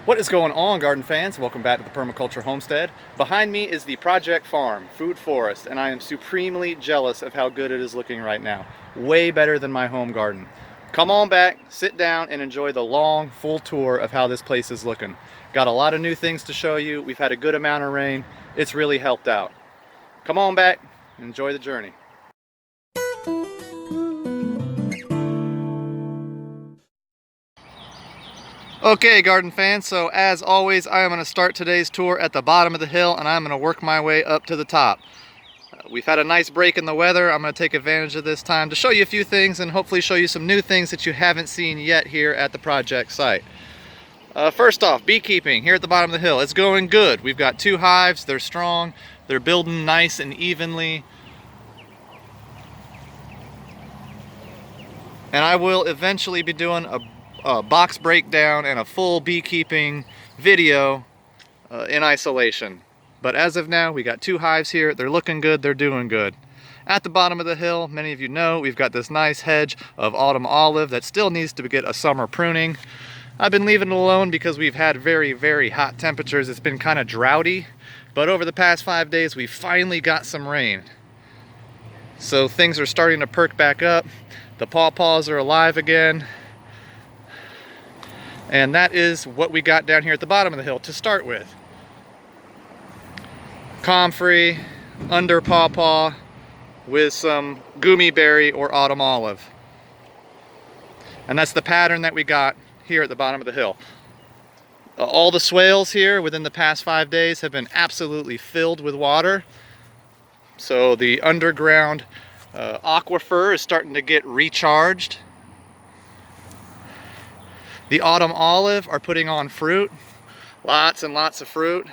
What is going on, garden fans? Welcome back to the Permaculture Homestead. Behind me is the Project Farm Food Forest, and I am supremely jealous of how good it is looking right now. Way better than my home garden. Come on back, sit down, and enjoy the long, full tour of how this place is looking. Got a lot of new things to show you. We've had a good amount of rain. It's really helped out. Come on back, and enjoy the journey. Okay, garden fans, so as always, I am going to start today's tour at the bottom of the hill, and I'm going to work my way up to the top. We've had a nice break in the weather. I'm going to take advantage of this time to show you a few things and hopefully show you some new things that you haven't seen yet here at the project site. First off, beekeeping here at the bottom of the hill. It's going good. We've got 2 hives. They're strong. They're building nice and evenly. And I will eventually be doing a box breakdown and a full beekeeping video in isolation. But as of now, we got 2 hives here. They're looking good, they're doing good. At the bottom of the hill, many of you know, we've got this nice hedge of autumn olive that still needs to get a summer pruning. I've been leaving it alone because we've had very, very hot temperatures. It's been kind of droughty, but over the past 5 days, we finally got some rain. So things are starting to perk back up. The pawpaws are alive again. And that is what we got down here at the bottom of the hill to start with. Comfrey, under pawpaw, with some gummy berry or autumn olive. And that's the pattern that we got here at the bottom of the hill. All the swales here within the past 5 days have been absolutely filled with water. So the underground aquifer is starting to get recharged. The autumn olive are putting on fruit, lots and lots of fruit.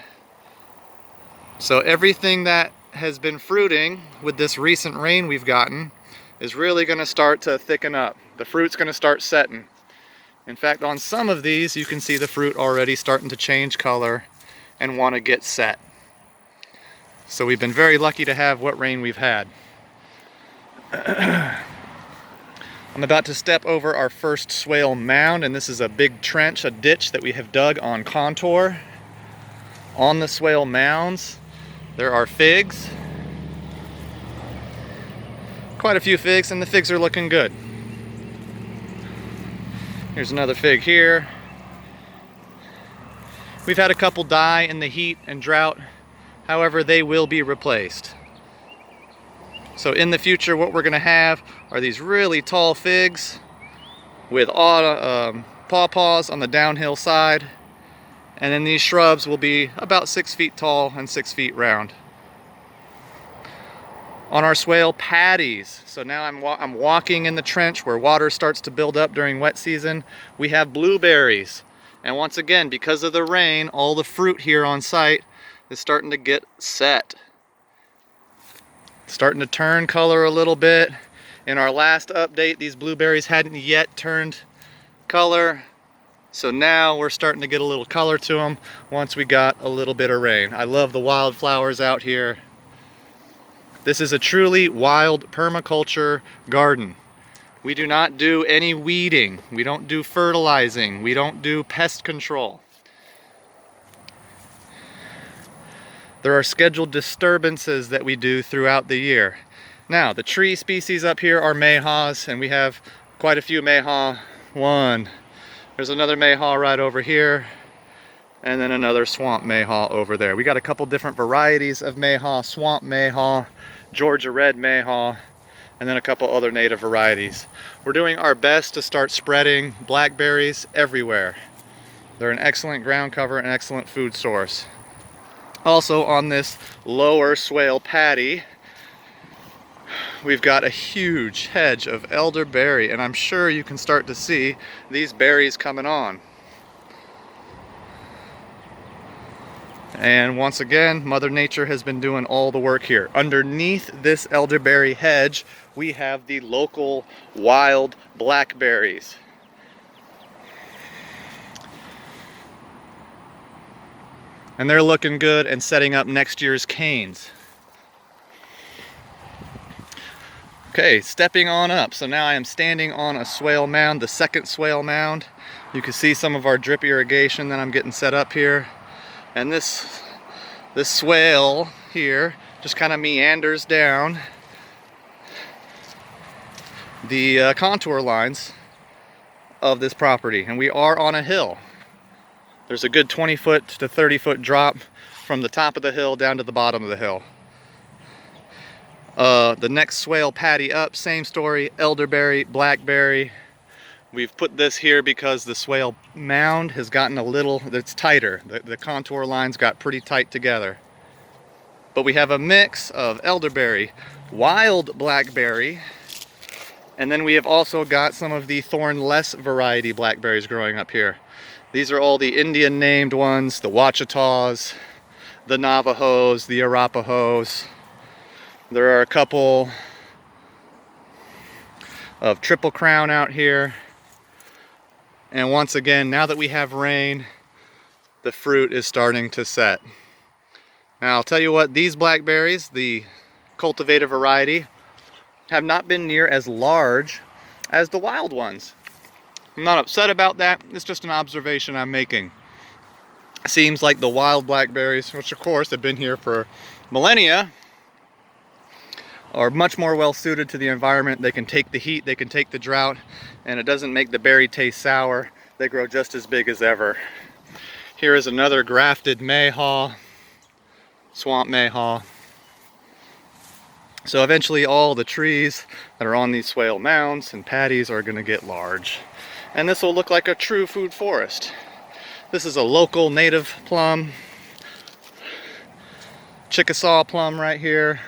So everything that has been fruiting with this recent rain we've gotten is really going to start to thicken up. The fruit's going to start setting. In fact, on some of these, you can see the fruit already starting to change color and want to get set. So we've been very lucky to have what rain we've had. I'm about to step over our first swale mound, and this is a big trench, a ditch that we have dug on contour. On the swale mounds, there are figs. Quite a few figs, and the figs are looking good. Here's another fig here. We've had a couple die in the heat and drought. However, they will be replaced. So in the future, what we're going to have are these really tall figs with pawpaws on the downhill side. And then these shrubs will be about 6 feet tall and 6 feet round. On our swale patties, so now I'm walking in the trench where water starts to build up during wet season. We have blueberries. And once again, because of the rain, all the fruit here on site is starting to get set. Starting to turn color a little bit. In our last update, these blueberries hadn't yet turned color. So now we're starting to get a little color to them once we got a little bit of rain. I love the wildflowers out here. This is a truly wild permaculture garden. We do not do any weeding. We don't do fertilizing. We don't do pest control. There are scheduled disturbances that we do throughout the year. Now, the tree species up here are mayhaws, and we have quite a few mayhaw. There's another mayhaw right over here, and then another swamp mayhaw over there. We got a couple different varieties of mayhaw, swamp mayhaw, Georgia red mayhaw, and then a couple other native varieties. We're doing our best to start spreading blackberries everywhere. They're an excellent ground cover and excellent food source. Also on this lower swale patty, we've got a huge hedge of elderberry, and I'm sure you can start to see these berries coming on. And once again, Mother Nature has been doing all the work here. Underneath this elderberry hedge, we have the local wild blackberries. And they're looking good and setting up next year's canes. Okay, stepping on up. So now I am standing on a swale mound, the second swale mound. You can see some of our drip irrigation that I'm getting set up here. And this swale here just kind of meanders down the contour lines of this property. And we are on a hill. There's a good 20-foot to 30-foot drop from the top of the hill down to the bottom of the hill. The next swale patty up, same story, elderberry, blackberry. We've put this here because the swale mound has gotten a little, it's tighter. The contour lines got pretty tight together. But we have a mix of elderberry, wild blackberry, and then we have also got some of the thornless variety blackberries growing up here. These are all the Indian named ones, the Wachitas, the Navajos, the Arapahos. There are a couple of Triple Crown out here. And once again, now that we have rain, the fruit is starting to set. Now I'll tell you what, these blackberries, the cultivated variety, have not been near as large as the wild ones. I'm not upset about that, it's just an observation I'm making. Seems like the wild blackberries, which of course have been here for millennia, are much more well suited to the environment. They can take the heat, they can take the drought, and it doesn't make the berry taste sour. They grow just as big as ever. Here is another grafted mayhaw, swamp mayhaw. So eventually all the trees that are on these swale mounds and patties are going to get large. And this will look like a true food forest. This is a local native plum, Chickasaw plum right here.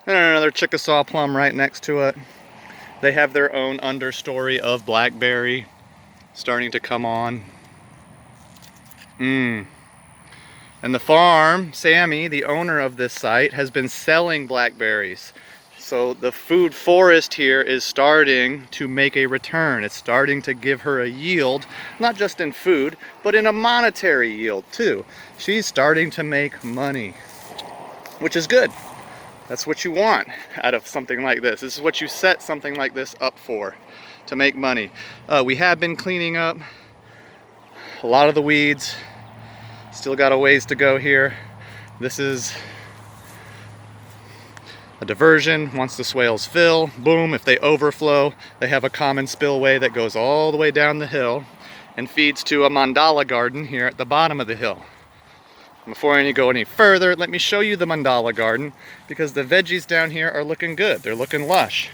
And another Chickasaw plum right next to it. They have their own understory of blackberry starting to come on. And the farm, Sammy, the owner of this site, has been selling blackberries. So the food forest here is starting to make a return. It's starting to give her a yield, not just in food, but in a monetary yield too. She's starting to make money, which is good. That's what you want out of something like this. This is what you set something like this up for, to make money. We have been cleaning up a lot of the weeds. Still got a ways to go here. This is a diversion. Once the swales fill, boom, if they overflow, they have a common spillway that goes all the way down the hill and feeds to a mandala garden here at the bottom of the hill. Before I go any further, let me show you the mandala garden, because the veggies down here are looking good. They're looking lush.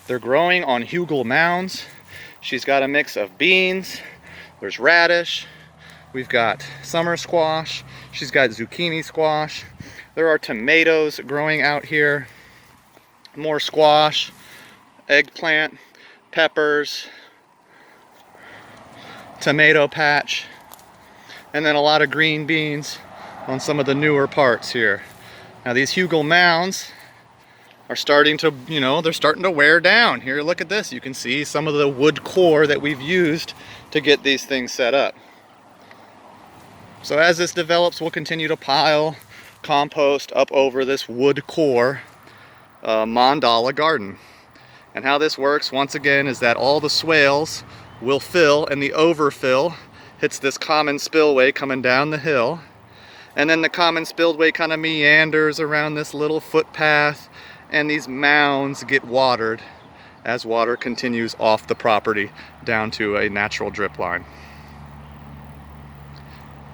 They're growing on hugel mounds. She's got a mix of beans. There's radish. We've got summer squash. She's got zucchini squash. There are tomatoes growing out here. More squash, eggplant, peppers, tomato patch, and then a lot of green beans on some of the newer parts here. Now these hugel mounds are starting to, they're starting to wear down. Here, look at this. You can see some of the wood core that we've used to get these things set up. So as this develops, we'll continue to pile compost up over this wood core mandala garden. And how this works, once again, is that all the swales will fill, and the overfill hits this common spillway coming down the hill. And then the common spillway kind of meanders around this little footpath, and these mounds get watered as water continues off the property down to a natural drip line.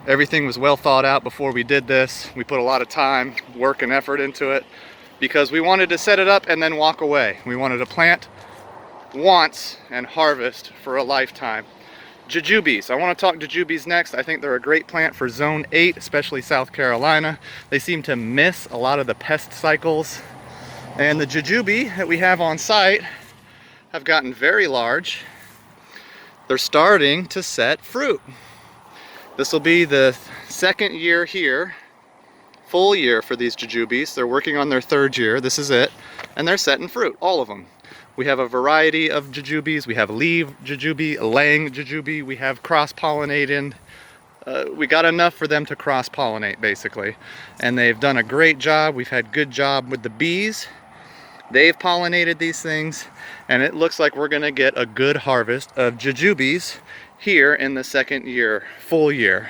Everything was well thought out before we did this. We put a lot of time, work, and effort into it because we wanted to set it up and then walk away. We wanted to plant once and harvest for a lifetime. Jujubes. I want to talk jujubes next. I think they're a great plant for Zone 8, especially South Carolina. They seem to miss a lot of the pest cycles. And the jujube that we have on site have gotten very large. They're starting to set fruit. This will be the second year here, full year for these jujubes. They're working on their third year. This is it. And they're setting fruit, all of them. We have a variety of jujubes. We have leaf jujube, lang jujube. We have cross-pollinating. We got enough for them to cross-pollinate, basically. And they've done a great job. We've had good job with the bees. They've pollinated these things, and it looks like we're gonna get a good harvest of jujubes here in the second year, full year.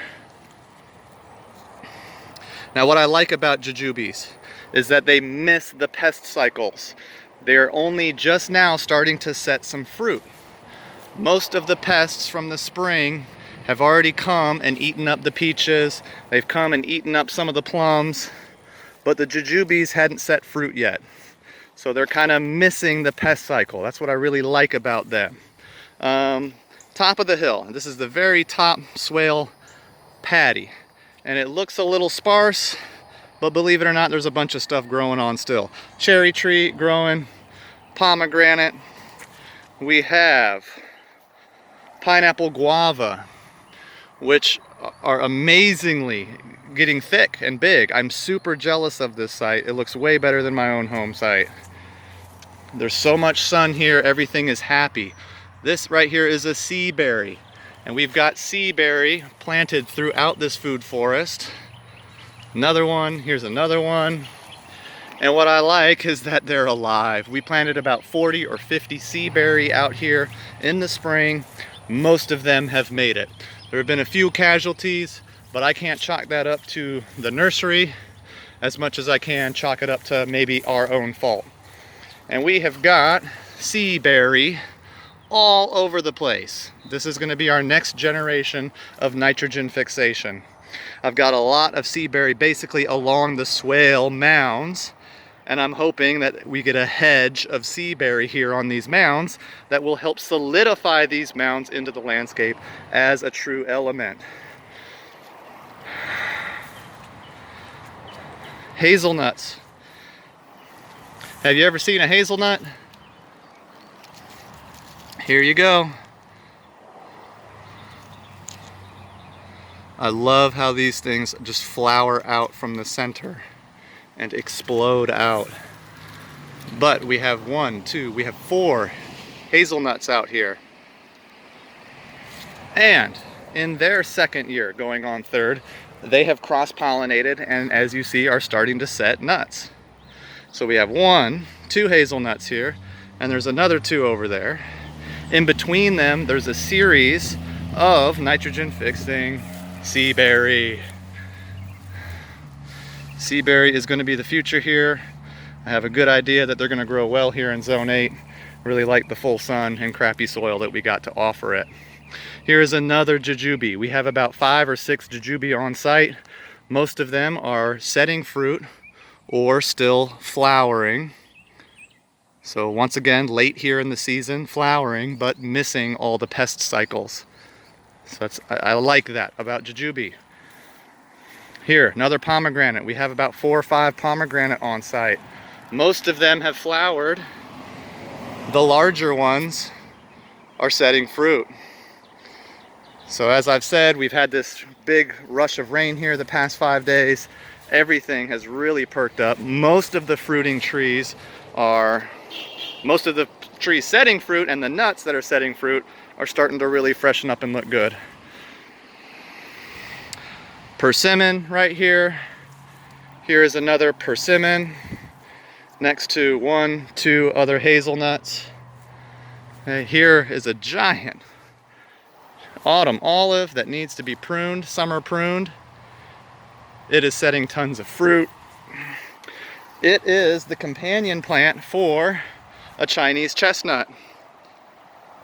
Now what I like about jujubes is that they miss the pest cycles. They're only just now starting to set some fruit. Most of the pests from the spring have already come and eaten up the peaches. They've come and eaten up some of the plums, but the jujubes hadn't set fruit yet. So they're kind of missing the pest cycle. That's what I really like about them. Top of the hill. This is the very top swale patty. And it looks a little sparse, but believe it or not, there's a bunch of stuff growing on still. Cherry tree growing, pomegranate. We have pineapple guava, which are amazingly getting thick and big. I'm super jealous of this site. It looks way better than my own home site. There's so much sun here, everything is happy. This right here is a seaberry. And we've got seaberry planted throughout this food forest. Another one, here's another one. And what I like is that they're alive. We planted about 40 or 50 seaberry out here in the spring. Most of them have made it. There have been a few casualties, but I can't chalk that up to the nursery as much as I can chalk it up to maybe our own fault. And we have got seaberry all over the place. This is going to be our next generation of nitrogen fixation. I've got a lot of seaberry basically along the swale mounds, and I'm hoping that we get a hedge of seaberry here on these mounds that will help solidify these mounds into the landscape as a true element. Hazelnuts. Have you ever seen a hazelnut? Here you go. I love how these things just flower out from the center and explode out. But we have we have 4 hazelnuts out here. And in their second year, going on third, they have cross-pollinated and, as you see, are starting to set nuts. So we have 2 hazelnuts here, and there's another 2 over there. In between them, there's a series of nitrogen fixing seaberry. Seaberry is going to be the future here. I have a good idea that they're going to grow well here in Zone 8. Really like the full sun and crappy soil that we got to offer it. Here is another jujube. We have about 5 or 6 jujube on site. Most of them are setting fruit or still flowering. So once again, late here in the season, flowering, but missing all the pest cycles. So I like that about jujube. Here, another pomegranate. We have about 4 or 5 pomegranate on site. Most of them have flowered. The larger ones are setting fruit. So as I've said, we've had this big rush of rain here the past 5 days. Everything has really perked up. Most of the trees setting fruit and the nuts that are setting fruit are starting to really freshen up and look good. Persimmon right here. Here is another persimmon next to 1, 2 other hazelnuts. Here is a giant autumn olive that needs to be pruned, summer pruned. It is setting tons of fruit. It is the companion plant for a Chinese chestnut.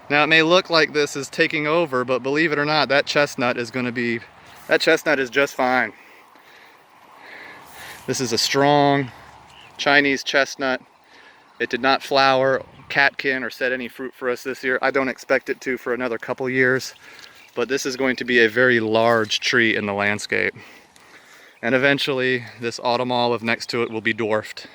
Now it may look like this is taking over, but believe it or not, that chestnut is just fine. This is a strong Chinese chestnut. It did not flower, catkin, or set any fruit for us this year. I don't expect it to for another couple years, but this is going to be a very large tree in the landscape. And eventually, this autumn olive next to it will be dwarfed.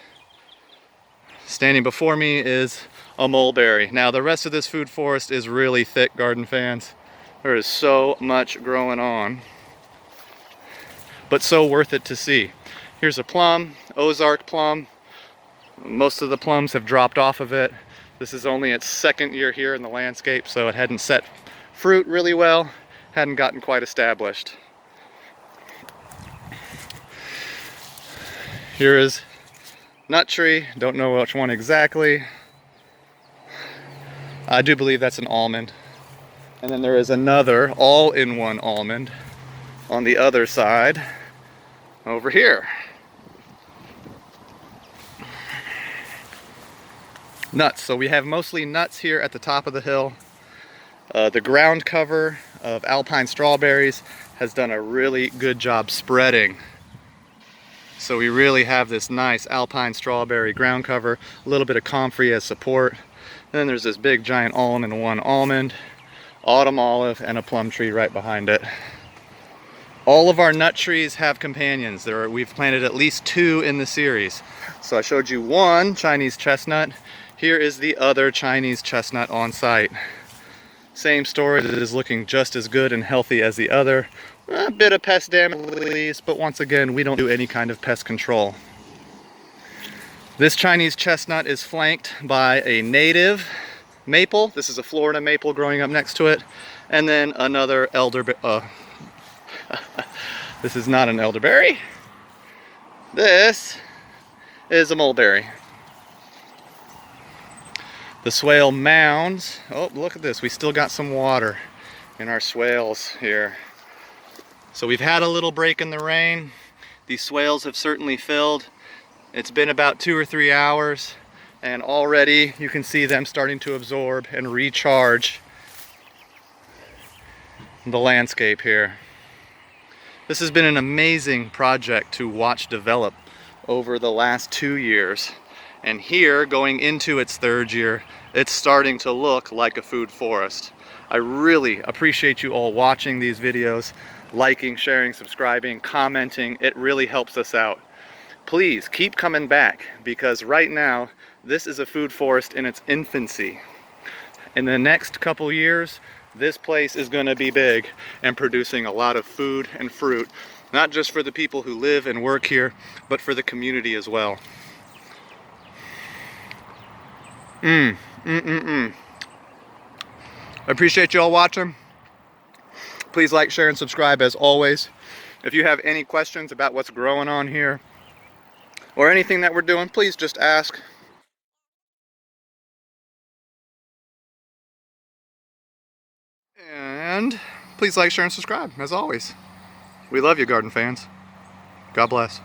Standing before me is a mulberry. Now, the rest of this food forest is really thick, garden fans. There is so much growing on, but so worth it to see. Here's a plum, Ozark plum. Most of the plums have dropped off of it. This is only its second year here in the landscape, so it hadn't set fruit really well, hadn't gotten quite established. Here is nut tree. Don't know which one exactly. I do believe that's an almond. And then there is another all-in-one almond on the other side over here. Nuts. So we have mostly nuts here at the top of the hill. The ground cover of alpine strawberries has done a really good job spreading. So we really have this nice alpine strawberry ground cover, a little bit of comfrey as support. And then there's this big giant all-in-one almond, autumn olive, and a plum tree right behind it. All of our nut trees have companions. We've planted at least 2 in the series. So I showed you one Chinese chestnut. Here is the other Chinese chestnut on site. Same story, it is looking just as good and healthy as the other. A bit of pest damage, but once again, we don't do any kind of pest control. This Chinese chestnut is flanked by a native maple. This is a Florida maple growing up next to it. And then another this is not an elderberry. This is a mulberry. The swale mounds. Oh, look at this. We still got some water in our swales here. So we've had a little break in the rain. These swales have certainly filled. It's been about 2 or 3 hours, and already you can see them starting to absorb and recharge the landscape here. This has been an amazing project to watch develop over the last 2 years. And here, going into its 3rd year, it's starting to look like a food forest. I really appreciate you all watching these videos, liking, sharing, subscribing, commenting. It really helps us out. Please keep coming back, because right now, this is a food forest in its infancy. In the next couple years, this place is going to be big and producing a lot of food and fruit, not just for the people who live and work here, but for the community as well. I appreciate you all watching. Please like, share, and subscribe as always. If you have any questions about what's growing on here or anything that we're doing, please just ask. And please like, share, and subscribe as always. We love you, garden fans. God bless.